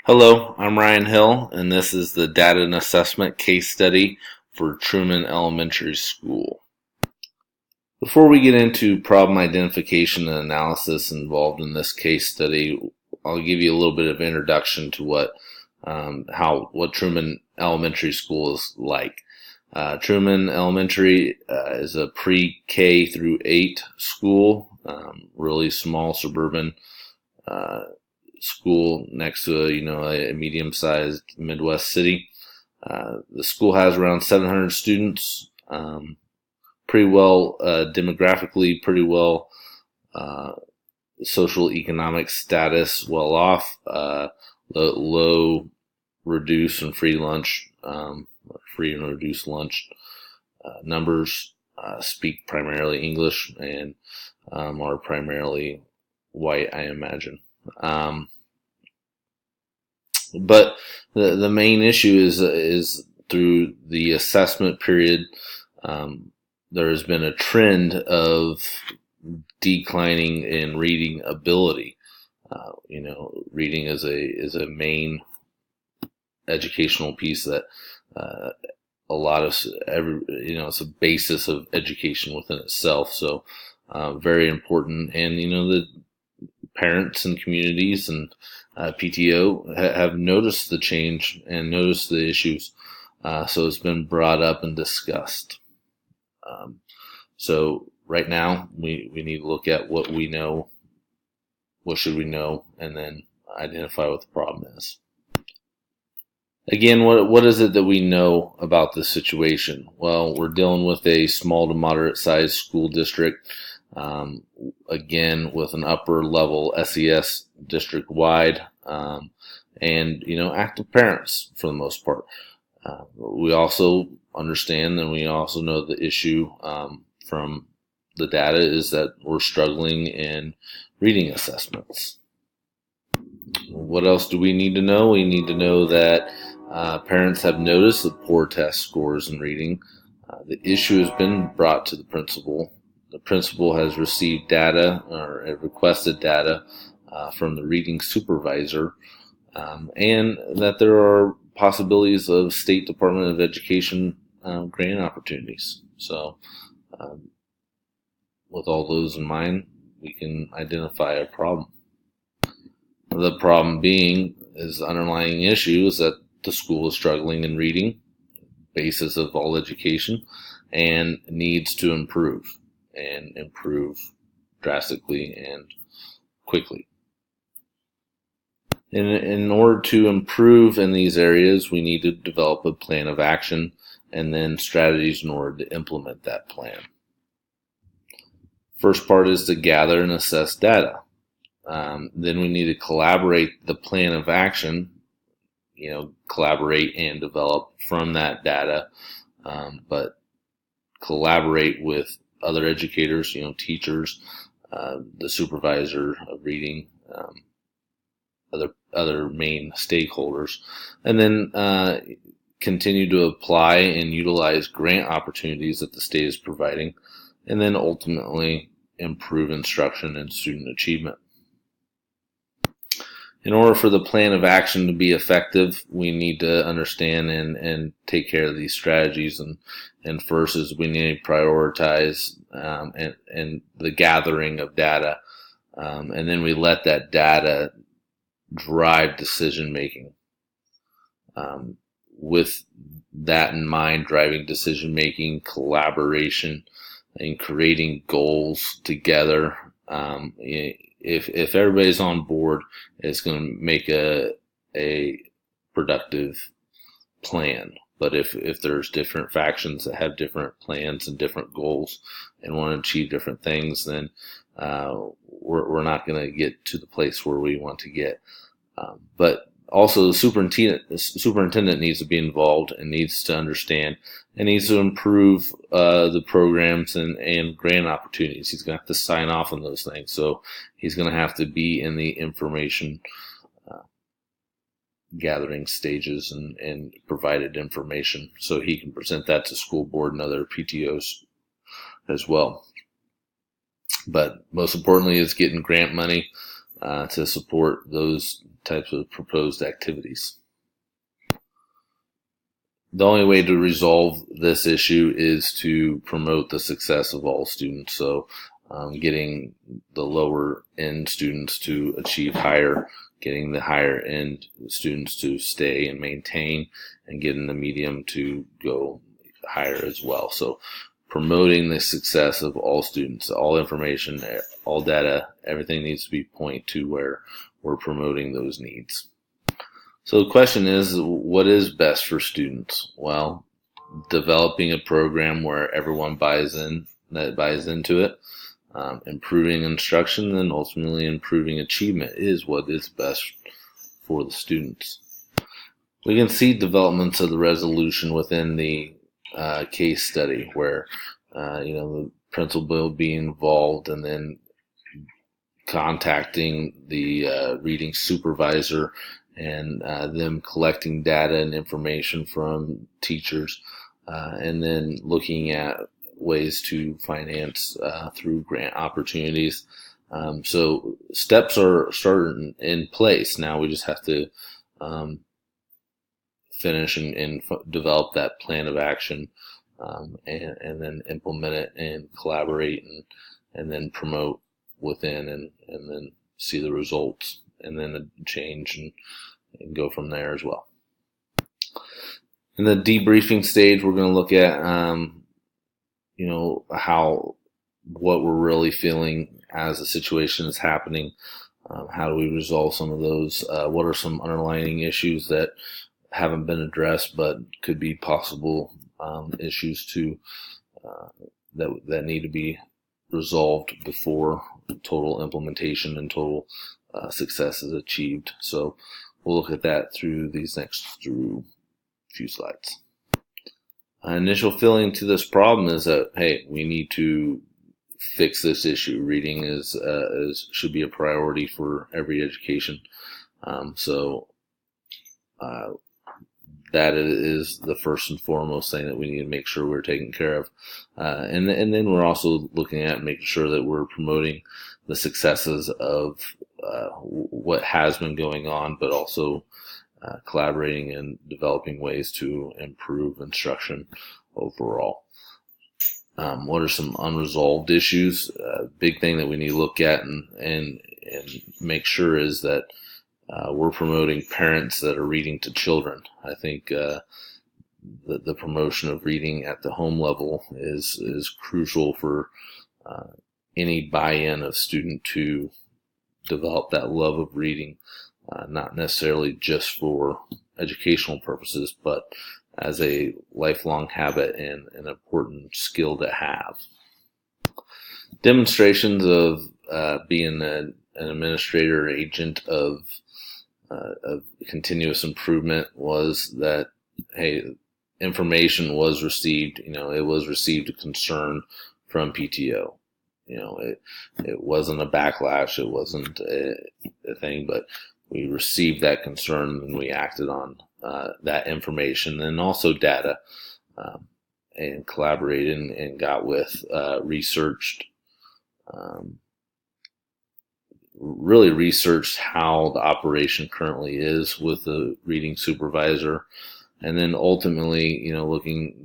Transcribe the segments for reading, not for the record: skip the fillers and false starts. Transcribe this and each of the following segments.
Hello, I'm Ryan Hill, and this is the Data and Assessment case study for Truman Elementary School. Before we get into problem identification and analysis involved in this case study, I'll give you a little bit of introduction to what Truman Elementary School is like. Truman Elementary is a pre-K through 8 school, really small suburban school next to a medium-sized Midwest city. The school has around 700 students, pretty well demographically, pretty well social economic status, well off, low reduced and free lunch, free and reduced lunch numbers, speak primarily English and are primarily white, I imagine. But the main issue is through the assessment period, there has been a trend of declining in reading ability. Reading is a main educational piece that a lot of it's a basis of education within itself. So very important, and the parents and communities and PTO have noticed the change and noticed the issues, so it's been brought up and discussed. So right now we need to look at what we know, what should we know, and then identify what the problem is. Again, what is it that we know about this situation? Well, we're dealing with a small to moderate sized school district, again with an upper level SES district wide, and active parents for the most part. We also understand and we also know the issue from the data is that we're struggling in reading assessments. What else do we need to know? We need to know that parents have noticed the poor test scores in reading. The issue has been brought to the principal. The principal has received data or requested data from the reading supervisor, and that there are possibilities of State Department of Education grant opportunities. So with all those in mind, we can identify a problem. The problem being is the underlying issue is that the school is struggling in reading, basis of all education, and needs to improve drastically and quickly. In order to improve in these areas, we need to develop a plan of action and then strategies in order to implement that plan. First part is to gather and assess data. Then we need to collaborate the plan of action, collaborate and develop from that data, but collaborate with other educators, teachers, the supervisor of reading, other main stakeholders, and then continue to apply and utilize grant opportunities that the state is providing, and then ultimately improve instruction and student achievement. In order for the plan of action to be effective, we need to understand and take care of these strategies. And first is we need to prioritize and the gathering of data, and then we let that data drive decision making. With that in mind, driving decision making, collaboration, and creating goals together. If everybody's on board, it's going to make a productive plan. But if there's different factions that have different plans and different goals and want to achieve different things, then we're not going to get to the place where we want to get. But also the superintendent needs to be involved and needs to understand and needs to improve the programs and grant opportunities. He's going to have to sign off on those things. So he's going to have to be in the information gathering stages and provided information so he can present that to school board and other PTOs as well. But most importantly is getting grant money to support those types of proposed activities. The only way to resolve this issue is to promote the success of all students. So getting the lower end students to achieve higher, getting the higher end students to stay and maintain, and getting the medium to go higher as well. So promoting the success of all students, all information, all data, everything needs to be pointed to where we're promoting those needs. So the question is, what is best for students? Well, developing a program where everyone buys into it, improving instruction, and ultimately improving achievement is what is best for the students. We can see developments of the resolution within the case study where the principal will be involved, and then contacting the reading supervisor and them collecting data and information from teachers, and then looking at ways to finance through grant opportunities. So steps are starting in place. Now we just have to finish and develop that plan of action, and then implement it and collaborate and then promote within and then see the results and then change and go from there as well. In the debriefing stage, we're going to look at what we're really feeling as the situation is happening. How do we resolve some of those? What are some underlying issues that haven't been addressed but could be possible issues that need to be resolved before total implementation and total success is achieved? So we'll look at that through these next few slides. Initial feeling to this problem is that, hey, we need to fix this issue. Reading should be a priority for every education. That is the first and foremost thing that we need to make sure we're taking care of. And then we're also looking at making sure that we're promoting the successes of what has been going on, but also collaborating and developing ways to improve instruction overall. What are some unresolved issues? Big thing that we need to look at and make sure is that we're promoting parents that are reading to children. I think the promotion of reading at the home level is crucial for any buy-in of student to develop that love of reading, not necessarily just for educational purposes, but as a lifelong habit and an important skill to have. Demonstrations of being an administrator or agent of continuous improvement was that, hey, information was received. It was received a concern from PTO. It wasn't a backlash. It wasn't a thing, but we received that concern and we acted on that information and also data, and collaborated and got with researched how the operation currently is with the reading supervisor. And then ultimately,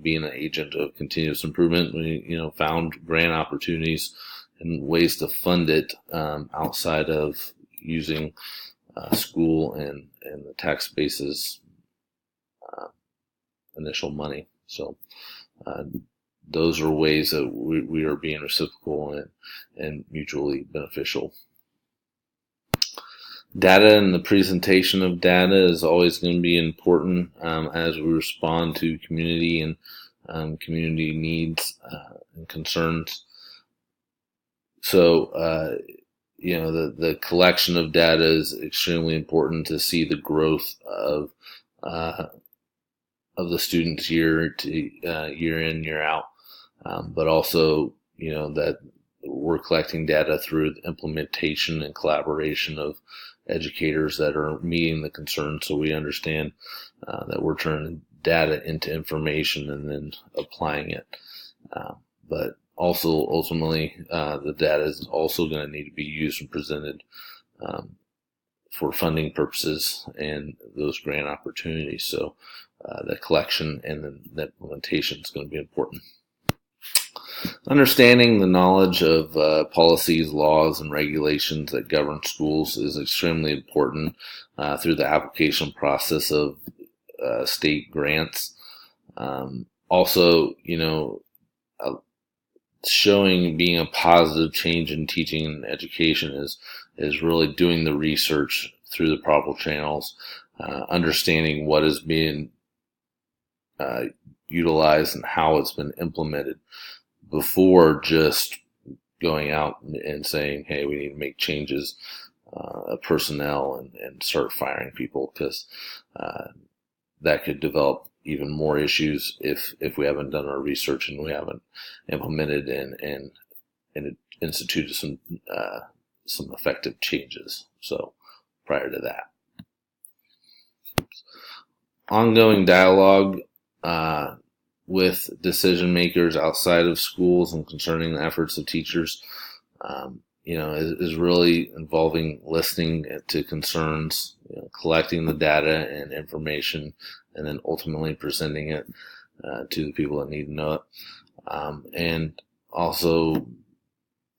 being an agent of continuous improvement, we, found grant opportunities and ways to fund it outside of using school and the tax base's initial money. So those are ways that we are being reciprocal and mutually beneficial. Data and the presentation of data is always going to be important as we respond to community and community needs and concerns. So, the collection of data is extremely important to see the growth of the students year in, year out, but also, that we're collecting data through the implementation and collaboration of educators that are meeting the concerns, so we understand that we're turning data into information and then applying it. But also, ultimately, the data is also going to need to be used and presented for funding purposes and those grant opportunities. So the collection and then the implementation is going to be important. Understanding the knowledge of policies, laws, and regulations that govern schools is extremely important through the application process of state grants. Also, showing being a positive change in teaching and education is really doing the research through the proper channels, understanding what is being utilized and how it's been implemented before just going out and saying, hey, we need to make changes personnel and start firing people, because that could develop even more issues if we haven't done our research and we haven't implemented and instituted some effective changes. So prior to that, ongoing dialogue with decision makers outside of schools and concerning the efforts of teachers, is really involving listening to concerns, collecting the data and information, and then ultimately presenting it to the people that need to know it. And also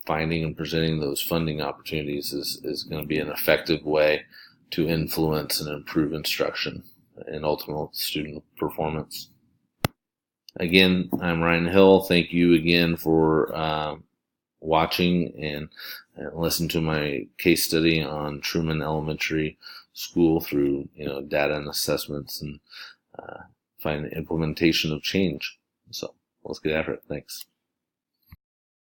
finding and presenting those funding opportunities is going to be an effective way to influence and improve instruction and ultimate student performance. Again, I'm Ryan Hill. Thank you again for watching and listen to my case study on Truman Elementary School through data and assessments and find the implementation of change. So let's get after it. Thanks.